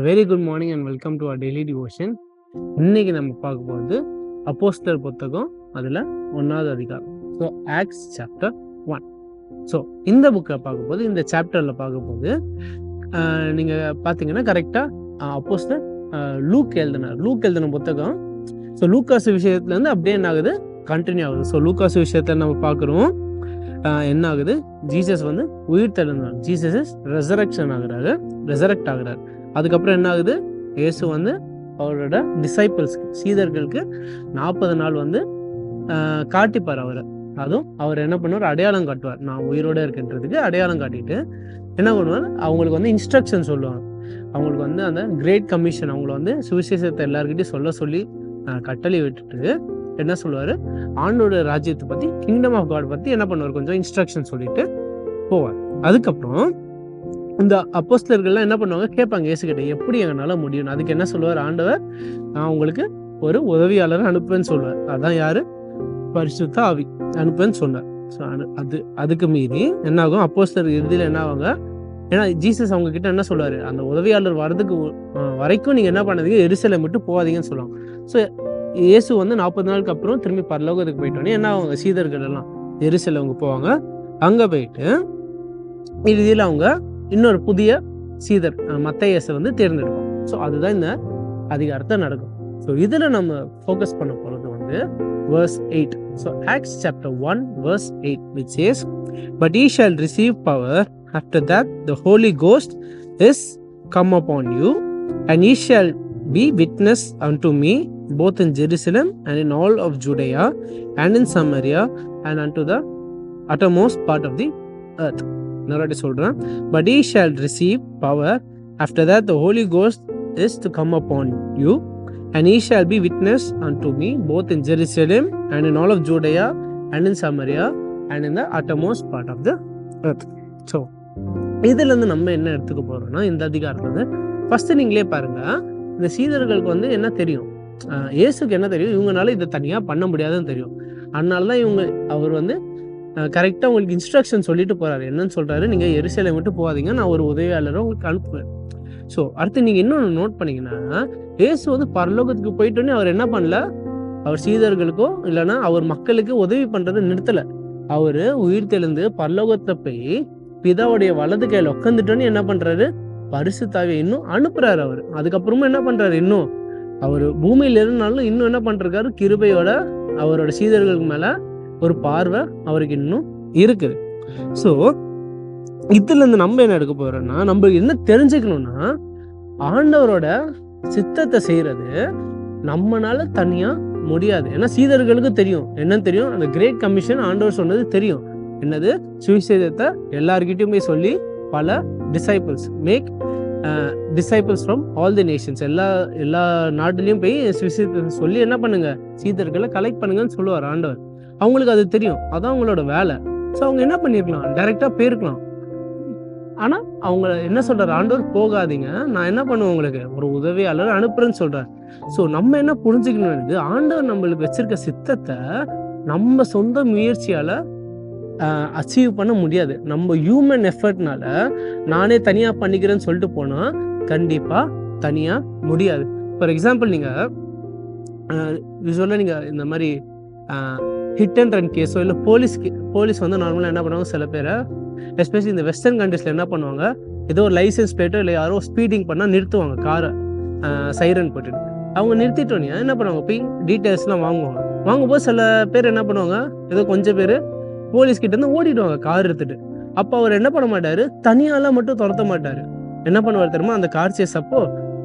Very good morning and welcome to our daily devotion. இன்னைக்கு நம்ம பார்க்க போகிறது அப்போஸ்தலர் புத்தகம், அதில் 1வது அதிகாரம். So acts chapter 1. ஸோ இந்த புக்கை பார்க்கும்போது, இந்த சாப்டரில் பார்க்கும்போது நீங்கள் பார்த்தீங்கன்னா கரெக்டாக அப்போஸ்தலர் லூக் எழுதின புத்தகம். ஸோ லூக்காஸ் விஷயத்துலேருந்து அப்படியே என்ன ஆகுது, கண்டினியூ ஆகுது. ஸோ லூக்காஸ் விஷயத்தில் நம்ம பார்க்குறோம் என்ன ஆகுது, ஜீசஸ் வந்து உயிர் தெழுந்தார். ஜீசஸ் ரெசரக்ட் ஆகுறாரு. அதுக்கப்புறம் என்ன ஆகுது, இயேசு வந்து அவரோட டிசைபிள்ஸ்க்கு, சீடர்களுக்கு 40 நாள் வந்து காட்டிப்பார் அவரை. அதுவும் அவர் என்ன பண்ணுவார், அடையாளம் காட்டுவார். நான் உயிரோடு இருக்கின்றதுக்கு அடையாளம் காட்டிட்டு என்ன பண்ணுவார், அவங்களுக்கு வந்து இன்ஸ்ட்ரக்ஷன் சொல்லுவாங்க. அவங்களுக்கு வந்து அந்த கிரேட் கமிஷன், அவங்கள வந்து சுவிசேஷத்தை எல்லாருக்கிட்டையும் சொல்லி கட்டளை விட்டுட்டு என்ன சொல்லுவார், ஆண்டோட ராஜ்யத்தை பற்றி, கிங்டம் ஆஃப் காட் பற்றி என்ன பண்ணுவார், கொஞ்சம் இன்ஸ்ட்ரக்ஷன் சொல்லிட்டு போவார். அதுக்கப்புறம் இந்த அப்போஸ்தலர்கள்லாம் என்ன பண்ணுவாங்க, கேட்பாங்க இயேசுகிட்ட, எப்படி எங்களால் முடியும். அதுக்கு என்ன சொல்லுவார் ஆண்டவர், நான் உங்களுக்கு ஒரு உதவியாளரை அனுப்புவேன்னு சொல்லுவார். அதான் யாரு, பரிசுத்த ஆவி அனுப்புவேன்னு சொன்னார். ஸோ அதுக்கு மீறி என்ன ஆகும், அப்போஸ்தலர் இறுதியில் என்ன ஆவாங்க, ஏன்னா ஜீசஸ் அவங்க கிட்ட என்ன சொல்லுவார், அந்த உதவியாளர் வர்றதுக்கு வரைக்கும் நீங்கள் என்ன பண்ணாதீங்க, எருசலேம் விட்டு போகாதீங்கன்னு சொல்லுவாங்க. ஸோ இயேசு வந்து 40 நாளுக்கு அப்புறம் திரும்பி பரலோகத்துக்கு போயிட்டோன்னே என்ன ஆவாங்க, சீடர்கள் எல்லாம் எருசலேமுக்கு போவாங்க. அங்கே போயிட்டு இறுதியில் அவங்க இன்னொரு புதிய சீடர் மத்தேயுவை வந்து தேர்ந்தெடுப்போம். ஸோ அதுதான் இந்த அதிகாரத்தை நடக்கும். ஸோ இதில் நம்ம ஃபோக்கஸ் பண்ண போகிறது வந்து verse 8. So acts chapter 1 verse 8 which says, "But ye shall receive power after that the Holy Ghost is come upon you, and ye shall be witness unto me both in Jerusalem and in all of Judea and in Samaria and unto the uttermost part of the earth." இன்னொரு சொல்கிறேன், "But ye shall receive power after that the Holy Ghost is to come upon you, and ye shall be witness unto me both in Jerusalem and in all of Judea and in Samaria and in the uttermost part of the earth." So இதுலேருந்து நம்ம என்ன எடுத்துக்க போகிறோம்னா, இந்த அதிகாரத்தில் first நீங்களே பாருங்கள், இந்த சீடர்களுக்கு வந்து என்ன தெரியும், இயேசுக்கு என்ன தெரியும், இவங்களால இதை தனியாக பண்ண முடியாதுன்னு தெரியும். அதனால தான் அவர் வந்து கரெக்டாக உங்களுக்கு இன்ஸ்ட்ரக்ஷன் சொல்லிட்டு போகிறாரு. என்னன்னு சொல்கிறாரு, நீங்கள் எருசலேம் விட்டு போகாதீங்க, நான் ஒரு உதவியாளரை உங்களுக்கு அனுப்புவேன். ஸோ அடுத்து நீங்கள் இன்னொன்று நோட் பண்ணிங்கன்னா, இயேசு வந்து பரலோகத்துக்கு போயிட்டோன்னே அவர் என்ன பண்ணல, அவர் சீடர்களுக்கோ இல்லைன்னா அவர் மக்களுக்கு உதவி பண்ணுறதை நிறுத்தலை. அவர் உயிர் தெழுந்து பரலோகத்தை போய் பிதாவுடைய வலது கையில் உட்காந்துட்டோன்னு என்ன பண்ணுறாரு, பரிசுத்த ஆவியை இன்னும் அனுப்புகிறாரு அவர். அதுக்கப்புறமும் என்ன பண்ணுறாரு, இன்னும் அவர் பூமியில் இருந்தாலும் இன்னும் என்ன பண்ணுறாரு, கிருபையோட அவரோட சீடர்களுக்கு மேலே ஒரு பார்வை அவருக்கு இன்னும் இருக்குது. ஸோ இதுலேருந்து நம்ம என்ன எடுக்க போகிறோம்னா, நம்ம என்ன தெரிஞ்சுக்கணும்னா, ஆண்டவரோட சித்தத்தை செய்கிறது நம்மளால தனியாக முடியாது. ஏன்னா சீடர்களுக்கு தெரியும், என்னன்னு தெரியும், அந்த கிரேட் கமிஷன் ஆண்டவர் சொன்னது தெரியும். என்னது, சுவிசேஷத்தை எல்லார்கிட்டையும் போய் சொல்லி பல make disciples from all the nations, எல்லா நாட்டிலையும் போய் சுவிசேஷத்தை சொல்லி என்ன பண்ணுங்க, சீடர்களை கலெக்ட் பண்ணுங்கன்னு சொல்லுவார் ஆண்டவர். அவங்களுக்கு அது தெரியும், அதான் அவங்களோட வேலை. ஸோ அவங்க என்ன பண்ணியிருக்கலாம், டைரெக்டாக போயிருக்கலாம். ஆனால் அவங்க என்ன சொல்கிறார் ஆண்டவர், போகாதீங்க, நான் என்ன பண்ணுவேன், உங்களுக்கு ஒரு உதவியாளர் அனுப்புறேன்னு சொல்கிறார். ஸோ நம்ம என்ன புரிஞ்சுக்கணும், ஆண்டவர் நம்மளுக்கு வச்சிருக்க சித்தத்தை நம்ம சொந்த முயற்சியால் அச்சீவ் பண்ண முடியாது. நம்ம ஹியூமன் எஃபர்ட்னால நானே தனியாக பண்ணிக்கிறேன்னு சொல்லிட்டு போனால் கண்டிப்பாக தனியாக முடியாது. ஃபார் எக்ஸாம்பிள், நீங்கள் யூஸ்வலாக நீங்கள் இந்த மாதிரி ஹிட் அண்ட் ரன் கேஸோ இல்லை போலீஸ் வந்து நார்மலாக என்ன பண்ணுவாங்க, சில பேரை எஸ்பெஷலி இந்த வெஸ்டர்ன் கண்ட்ரீஸில் என்ன பண்ணுவாங்க, ஏதோ ஒரு லைசன்ஸ் பிளேட்டோ இல்லை யாரோ ஸ்பீடிங் பண்ணால் நிறுத்துவாங்க காரை, சைரன் போட்டுட்டு. அவங்க நிறுத்திட்டோன்னே என்ன பண்ணுவாங்க, போய் டீட்டெயில்ஸ்லாம் வாங்கும்போது சில பேர் என்ன பண்ணுவாங்க, ஏதோ கொஞ்சம் பேர் போலீஸ்கிட்டேருந்து ஓடிடுவாங்க கார் எடுத்துட்டு. அப்போ அவர் என்ன பண்ண மாட்டார், தனியாலாம் மட்டும் துரத்த மாட்டார். என்ன பண்ணுவார் தெரியுமா, அந்த கார் சேஸ் அப்போ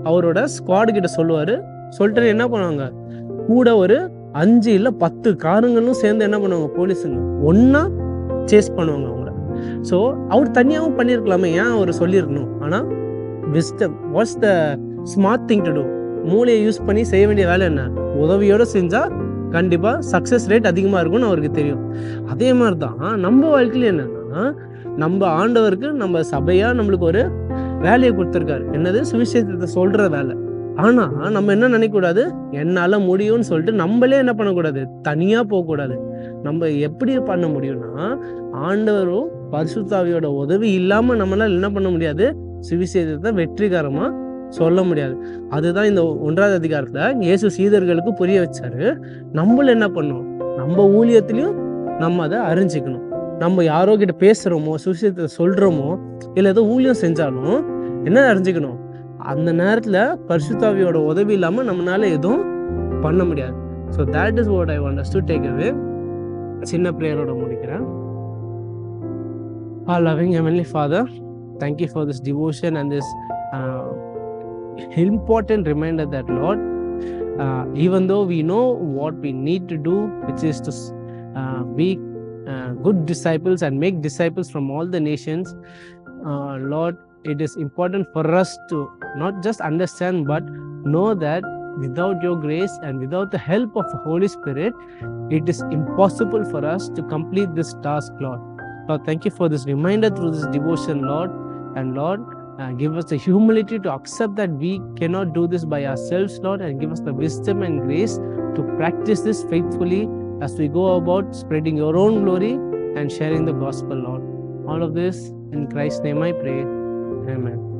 அவரோட ஸ்குவாடு கிட்ட சொல்லிட்டு என்ன பண்ணுவாங்க, கூட ஒரு 5 இல்லை 10 காருங்களும் சேர்ந்து என்ன பண்ணுவாங்க, போலீஸுங்க ஒன்றா சேஸ் பண்ணுவாங்க அவங்கள. ஸோ அவர் தனியாகவும் பண்ணியிருக்கலாமே, ஏன் அவர் சொல்லியிருக்கணும். ஆனால் wisdom what's the smart thing to do, மூளையை யூஸ் பண்ணி செய்ய வேண்டிய வேலை என்ன, உதவியோடு செஞ்சால் கண்டிப்பாக சக்ஸஸ் ரேட் அதிகமாக இருக்கும்னு அவருக்கு தெரியும். அதே மாதிரி தான் நம்ம வாழ்க்கையில் என்னென்னா, நம்ம ஆண்டவருக்கு நம்ம சபையாக நம்மளுக்கு ஒரு வேலையை கொடுத்துருக்காரு. என்னது, சுவிசேஷத்தை சொல்கிற வேலை. ஆனால் நம்ம என்ன நினைக்கக்கூடாது, என்னால் முடியும்னு சொல்லிட்டு நம்மளே என்ன பண்ணக்கூடாது, தனியாக போகக்கூடாது. நம்ம எப்படி பண்ண முடியும்னா, ஆண்டவரும் பரிசுத்த ஆவியோட உதவி இல்லாமல் நம்மளால் என்ன பண்ண முடியாது, சுவிசேஷத்தை வெற்றிகரமாக சொல்ல முடியாது. அதுதான் இந்த 1வது அதிகாரத்துல இயேசு சீடர்களுக்கு புரிய வச்சாரு. நம்மளும் என்ன பண்ணணும், நம்ம ஊழியத்திலையும் நம்ம அதை அறிஞ்சிக்கணும். நம்ம யாரோ கிட்ட பேசுறோமோ, சுவிசேஷத்தை சொல்றோமோ, இல்லை ஏதோ ஊழியம் செஞ்சாலும் என்ன அறிஞ்சிக்கணும், அந்த நேரத்துல பரிசுத்தாவியோட உதவி இல்லாம நம்மளால எதுவும் பண்ண முடியாது. So that is what I want us to take away. சின்ன ப்ரேயரோட முடிக்கிறேன். Our loving Heavenly Father, thank you for this devotion and this important reminder that, Lord, even though we know what we need to do, which is to be good disciples and make disciples from all the nations, Lord, it is important for us to not just understand but know that without your grace and without the help of the Holy Spirit, it is impossible for us to complete this task, Lord. Lord, thank you for this reminder through this devotion, Lord. And Lord, give us the humility to accept that we cannot do this by ourselves, Lord, and give us the wisdom and grace to practice this faithfully as we go about spreading your own glory and sharing the gospel, Lord. All of this in Christ's name I pray. Amen.